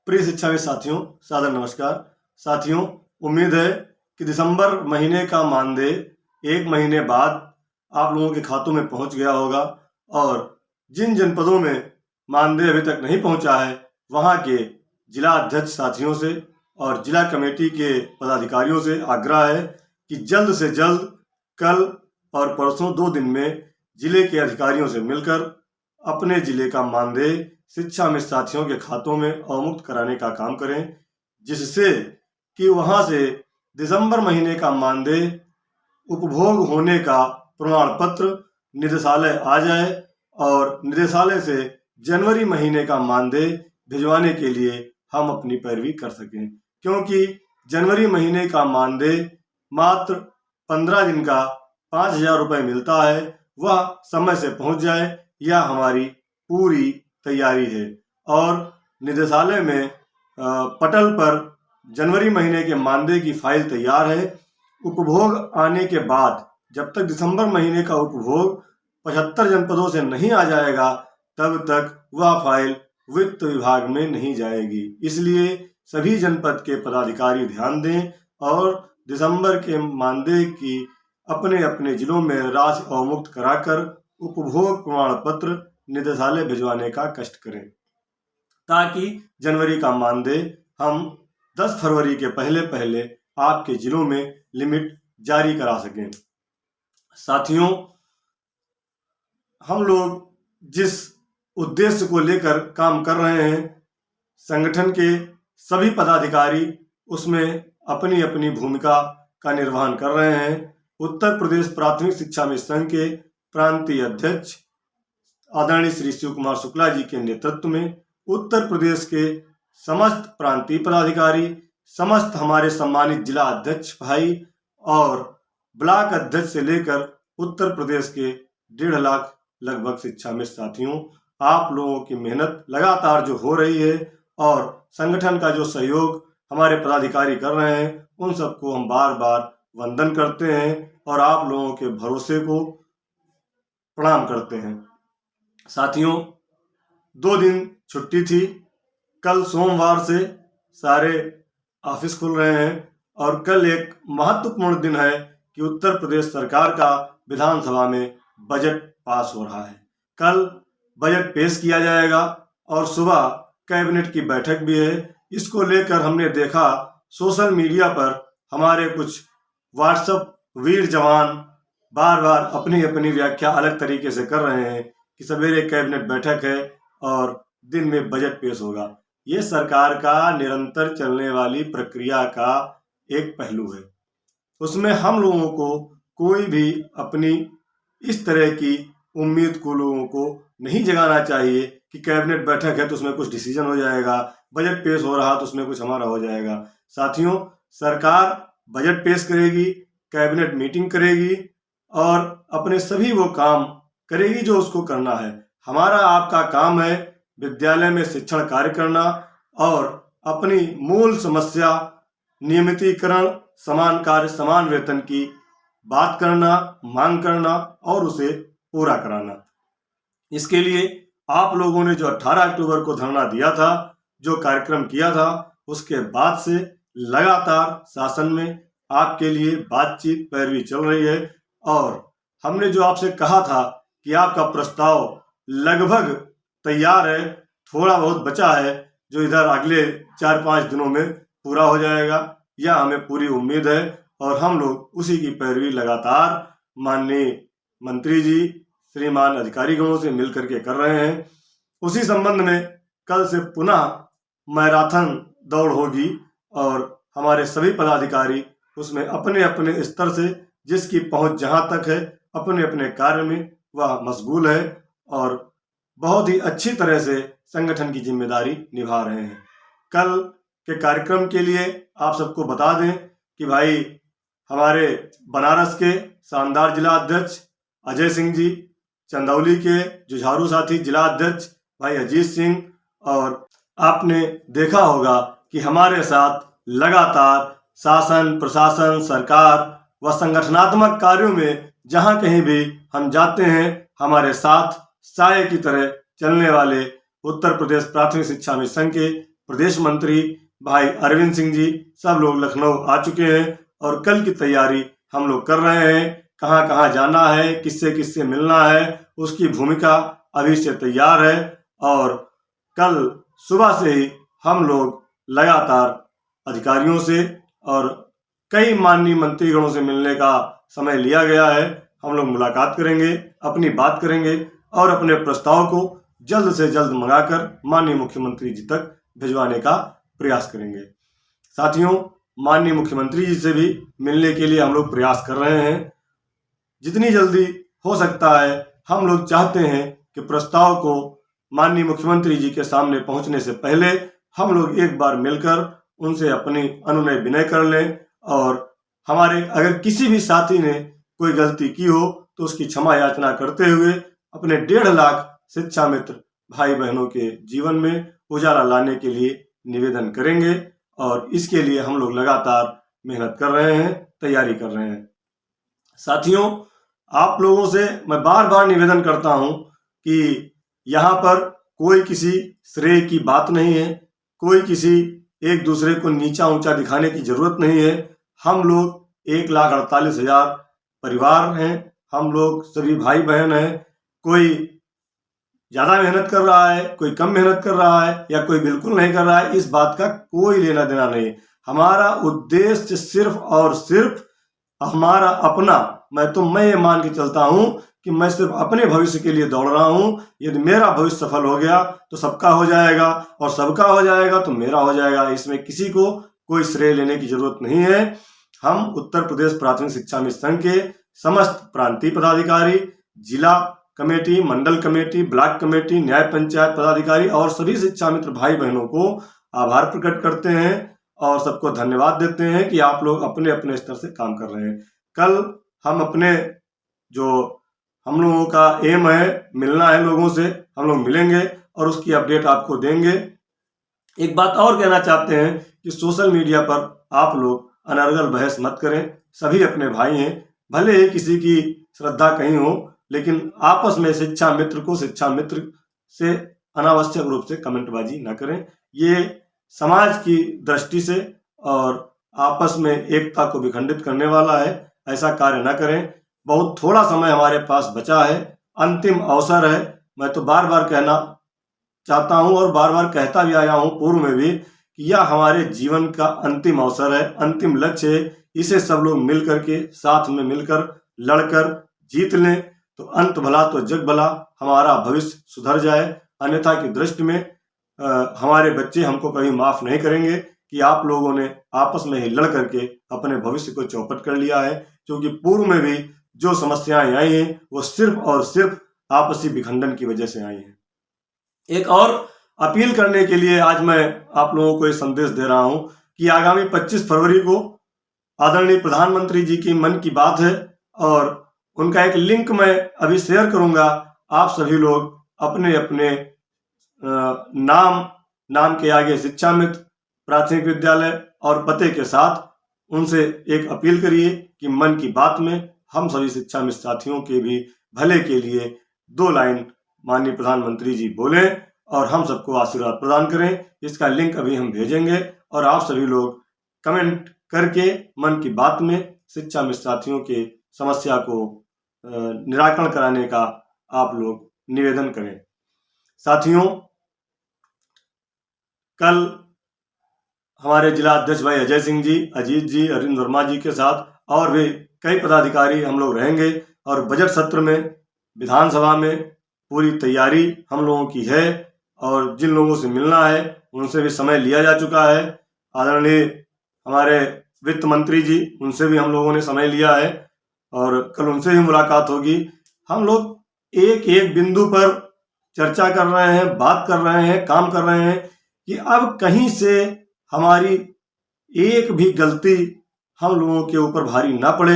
प्रिय शिक्षा में साथियों, सादर नमस्कार। साथियों, उम्मीद है कि दिसंबर महीने का मानदेय 1 महीने बाद आप लोगों के खातों में पहुंच गया होगा और जिन जनपदों में मानदेय अभी तक नहीं पहुंचा है, वहां के जिला अध्यक्ष साथियों से और जिला कमेटी के पदाधिकारियों से आग्रह है कि जल्द से जल्द कल और परसों 2 दिन में जिले के अधिकारियों से मिलकर अपने जिले का मानदेय शिक्षा मित्र साथियों के खातों में अवमुक्त कराने का काम करें, जिससे कि वहां से दिसंबर महीने का मानदेय उपभोग होने का प्रमाण पत्र निदेशालय आ जाए और निदेशालय से जनवरी महीने का मानदेय भिजवाने के लिए हम अपनी पैरवी कर सकें, क्योंकि जनवरी महीने का मानदेय मात्र 15 दिन का 5,000 रुपये मिलता है। वह समय से पहुंच जाए, यह हमारी पूरी तैयारी है। और निदेशालय में पटल पर जनवरी महीने के मानदेय की फाइल तैयार है। उपभोग आने के बाद जब तक दिसंबर महीने का उपभोग 75 जनपदों से नहीं आ जाएगा, तब तक वह फाइल वित्त विभाग में नहीं जाएगी। इसलिए सभी जनपद के पदाधिकारी ध्यान दें और दिसंबर के मानदेय की अपने अपने जिलों में राशि अवमुक्त कराकर उपभोग प्रमाण पत्र निदेशालय भिजवाने का कष्ट करें, ताकि जनवरी का मानदेय हम 10 फरवरी के पहले पहले आपके जिलों में लिमिट जारी करा सकें। साथियों, हम लोग जिस उद्देश्य को लेकर काम कर रहे हैं, संगठन के सभी पदाधिकारी उसमें अपनी अपनी भूमिका का निर्वहन कर रहे हैं। उत्तर प्रदेश प्राथमिक शिक्षा मित्र संघ के प्रांतीय अध्यक्ष आदरणीय श्री शिव कुमार शुक्ला जी के नेतृत्व में उत्तर प्रदेश के समस्त प्रांतीय पदाधिकारी, समस्त हमारे सम्मानित जिला अध्यक्ष भाई और ब्लॉक अध्यक्ष से लेकर उत्तर प्रदेश के 1.5 लाख लगभग शिक्षा मित्र साथियों, आप लोगों की मेहनत लगातार जो हो रही है और संगठन का जो सहयोग हमारे पदाधिकारी कर रहे हैं, उन सबको हम बार बार वंदन करते हैं और आप लोगों के भरोसे को प्रणाम करते हैं। साथियों, 2 दिन छुट्टी थी। कल सोमवार से सारे ऑफिस खुल रहे हैं और कल एक महत्वपूर्ण दिन है कि उत्तर प्रदेश सरकार का विधानसभा में बजट पास हो रहा है। कल बजट पेश किया जाएगा और सुबह कैबिनेट की बैठक भी है। इसको लेकर हमने देखा सोशल मीडिया पर हमारे कुछ व्हाट्सएप वीर जवान बार बार अपनी अपनी व्याख्या अलग तरीके से कर रहे हैं कि सवेरे कैबिनेट बैठक है और दिन में बजट पेश होगा। ये सरकार का निरंतर चलने वाली प्रक्रिया का एक पहलू है। उसमें हम लोगों को कोई भी अपनी इस तरह की उम्मीद को लोगों को नहीं जगाना चाहिए कि कैबिनेट बैठक है तो उसमें कुछ डिसीजन हो जाएगा, बजट पेश हो रहा तो उसमें कुछ हमारा हो जाएगा। साथियों, सरकार बजट पेश करेगी, कैबिनेट मीटिंग करेगी और अपने सभी वो काम करेगी जो उसको करना है। हमारा आपका काम है विद्यालय में शिक्षण कार्य करना और अपनी मूल समस्या नियमितीकरण, समान कार्य समान वेतन की बात करना, मांग करना और उसे पूरा कराना। इसके लिए आप लोगों ने जो 18 अक्टूबर को धरना दिया था, जो कार्यक्रम किया था, उसके बाद से लगातार शासन में आपके लिए बातचीत पैरवी चल रही है और हमने जो आपसे कहा था कि आपका प्रस्ताव लगभग तैयार है, थोड़ा बहुत बचा है जो इधर अगले 4-5 दिनों में पूरा हो जाएगा, यह हमें पूरी उम्मीद है और हम लोग उसी की पैरवी लगातार माननीय मंत्री जी, श्रीमान अधिकारी गणों से मिल करके कर रहे हैं। उसी संबंध में कल से पुनः मैराथन दौड़ होगी और हमारे सभी पदाधिकारी उसमें अपने अपने स्तर से जिसकी पहुंच जहां तक है अपने अपने कार्य में वह मशगूल है और बहुत ही अच्छी तरह से संगठन की जिम्मेदारी निभा रहे हैं। कल के कार्यक्रम के लिए आप सबको बता दें कि भाई हमारे बनारस के शानदार जिला अध्यक्ष अजय सिंह जी, चंदौली के जुझारू साथी जिला अध्यक्ष भाई अजीत सिंह, और आपने देखा होगा कि हमारे साथ लगातार शासन, प्रशासन, सरकार व संगठनात्मक कार्यों में जहां कहीं भी हम जाते हैं, हमारे साथ साये की तरह चलने वाले उत्तर प्रदेश प्राथमिक शिक्षा मित्र संघ के प्रदेश मंत्री भाई अरविंद सिंह जी सब लोग लखनऊ आ चुके हैं और कल की तैयारी हम लोग कर रहे हैं। कहाँ कहाँ जाना है, किससे किससे मिलना है, उसकी भूमिका अभी से तैयार है और कल सुबह से ही हम लोग लगातार अधिकारियों से और कई माननीय मंत्रीगणों से मिलने का समय लिया गया है। हम लोग मुलाकात करेंगे, अपनी बात करेंगे और अपने प्रस्ताव को जल्द से जल्द मंगाकर माननीय मुख्यमंत्री जी तक भिजवाने का प्रयास करेंगे। साथियों, माननीय मुख्यमंत्री जी से भी मिलने के लिए हम लोग प्रयास कर रहे हैं। जितनी जल्दी हो सकता है हम लोग चाहते हैं कि प्रस्ताव को माननीय मुख्यमंत्री जी के सामने पहुंचने से पहले हम लोग एक बार मिलकर उनसे अपनी अनुनय विनय कर लें और हमारे अगर किसी भी साथी ने कोई गलती की हो तो उसकी क्षमा याचना करते हुए अपने 1.5 लाख शिक्षा मित्र भाई बहनों के जीवन में उजाला लाने के लिए निवेदन करेंगे और इसके लिए हम लोग लगातार मेहनत कर रहे हैं, तैयारी कर रहे हैं। साथियों, आप लोगों से मैं बार बार निवेदन करता हूं कि यहाँ पर कोई किसी श्रेय की बात नहीं है, कोई किसी एक दूसरे को नीचा ऊंचा दिखाने की जरूरत नहीं है। हम लोग 1,48,000 परिवार हैं, हम लोग सभी भाई बहन हैं। कोई ज्यादा मेहनत कर रहा है, कोई कम मेहनत कर रहा है या कोई बिल्कुल नहीं कर रहा है, इस बात का कोई लेना देना नहीं। हमारा उद्देश्य सिर्फ और सिर्फ हमारा अपना, मैं ये मान के चलता हूं कि मैं सिर्फ अपने भविष्य के लिए दौड़ रहा हूं। यदि मेरा भविष्य सफल हो गया तो सबका हो जाएगा और सबका हो जाएगा तो मेरा हो जाएगा। इसमें किसी को कोई श्रेय लेने की जरूरत नहीं है। हम उत्तर प्रदेश प्राथमिक शिक्षा मित्र संघ के समस्त प्रांतीय पदाधिकारी, जिला कमेटी, मंडल कमेटी, ब्लॉक कमेटी, न्याय पंचायत पदाधिकारी और सभी शिक्षा मित्र भाई बहनों को आभार प्रकट करते हैं और सबको धन्यवाद देते हैं कि आप लोग अपने अपने स्तर से काम कर रहे हैं। कल हम अपने जो हम लोगों का एम है, मिलना है लोगों से, हम लोग मिलेंगे और उसकी अपडेट आपको देंगे। एक बात और कहना चाहते हैं कि सोशल मीडिया पर आप लोग अनर्गल बहस मत करें। सभी अपने भाई हैं, भले ही किसी की श्रद्धा कहीं हो, लेकिन आपस में शिक्षा मित्र को शिक्षा मित्र से अनावश्यक रूप से कमेंटबाजी न करें। ये समाज की दृष्टि से और आपस में एकता को विखंडित करने वाला है। ऐसा कार्य न करें। बहुत थोड़ा समय हमारे पास बचा है, अंतिम अवसर है। मैं तो बार बार कहना चाहता हूं और बार बार कहता भी आया हूं पूर्व में भी कि यह हमारे जीवन का अंतिम अवसर है, अंतिम लक्ष्य है। इसे सब लोग मिल करके, साथ में मिलकर लड़कर जीत लें तो अंत भला तो जग भला, हमारा भविष्य सुधर जाए। अन्यथा की दृष्टि में हमारे बच्चे हमको कभी माफ नहीं करेंगे कि आप लोगों ने आपस में ही लड़ करके अपने भविष्य को चौपट कर लिया है। क्योंकि पूर्व में भी जो समस्याएं आई हैं वो सिर्फ और सिर्फ आपसी विखंडन की वजह से आई हैं। एक और अपील करने के लिए आज मैं आप लोगों को ये संदेश दे रहा हूं कि आगामी 25 फरवरी को आदरणीय प्रधानमंत्री जी की मन की बात है और उनका एक लिंक मैं अभी शेयर करूंगा। आप सभी लोग अपने अपने नाम के आगे शिक्षा मित्र, प्राथमिक विद्यालय और पते के साथ उनसे एक अपील करिए कि मन की बात में हम सभी शिक्षा मित्र साथियों के भी भले के लिए 2 लाइन माननीय प्रधानमंत्री जी बोले और हम सबको आशीर्वाद प्रदान करें। इसका लिंक अभी हम भेजेंगे और आप सभी लोग कमेंट करके मन की बात में शिक्षा मित्र साथियों के समस्या को निराकरण कराने का आप लोग निवेदन करें। साथियों, कल हमारे जिला अध्यक्ष भाई अजय सिंह जी, अजीत जी, अरविंद वर्मा जी के साथ और भी कई पदाधिकारी हम लोग रहेंगे और बजट सत्र में विधानसभा में पूरी तैयारी हम लोगों की है और जिन लोगों से मिलना है उनसे भी समय लिया जा चुका है। आदरणीय हमारे वित्त मंत्री जी, उनसे भी हम लोगों ने समय लिया है और कल उनसे भी मुलाकात होगी। हम लोग एक एक बिंदु पर चर्चा कर रहे हैं, बात कर रहे हैं, काम कर रहे हैं कि अब कहीं से हमारी एक भी गलती हम लोगों के ऊपर भारी ना पड़े।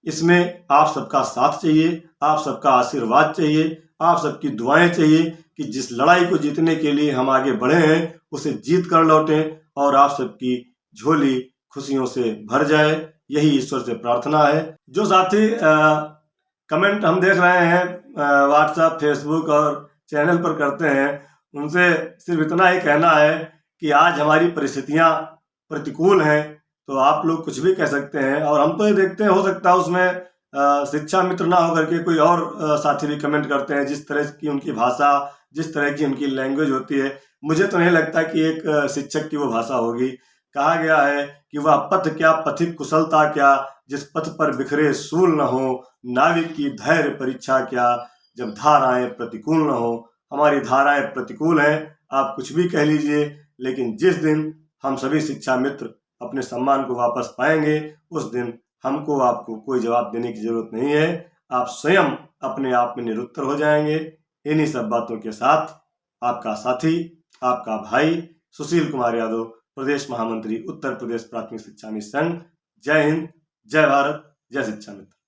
इसमें आप सबका साथ चाहिए, आप सबका आशीर्वाद चाहिए, आप सबकी दुआएं चाहिए कि जिस लड़ाई को जीतने के लिए हम आगे बढ़े हैं उसे जीत कर लौटें और आप सबकी झोली खुशियों से भर जाए। यही ईश्वर से प्रार्थना है। जो साथी कमेंट हम देख रहे हैं व्हाट्सएप, फेसबुक और चैनल पर करते हैं, उनसे सिर्फ इतना ही कहना है कि आज हमारी परिस्थितियां प्रतिकूल हैं, तो आप लोग कुछ भी कह सकते हैं। और हम तो ये देखते हैं, हो सकता है उसमें शिक्षा मित्र ना होकर के कोई और साथी भी कमेंट करते हैं। जिस तरह की उनकी भाषा, जिस तरह की उनकी लैंग्वेज होती है, मुझे तो नहीं लगता कि एक शिक्षक की वो भाषा होगी। कहा गया है कि वह पथ क्या पथिक कुशलता क्या, जिस पथ पर बिखरे सूल न हो, नाविक की धैर्य परीक्षा क्या, जब धाराएं प्रतिकूल न हो। हमारी धाराएं प्रतिकूल हैं, आप कुछ भी कह लीजिए, लेकिन जिस दिन हम सभी शिक्षा मित्र अपने सम्मान को वापस पाएंगे, उस दिन हमको आपको कोई जवाब देने की जरूरत नहीं है। आप स्वयं अपने आप में निरुत्तर हो जाएंगे। इन्हीं सब बातों के साथ आपका साथी, आपका भाई सुशील कुमार यादव, प्रदेश महामंत्री, उत्तर प्रदेश प्राथमिक शिक्षा मिशन। जय हिंद, जय भारत, जय शिक्षा मित्र।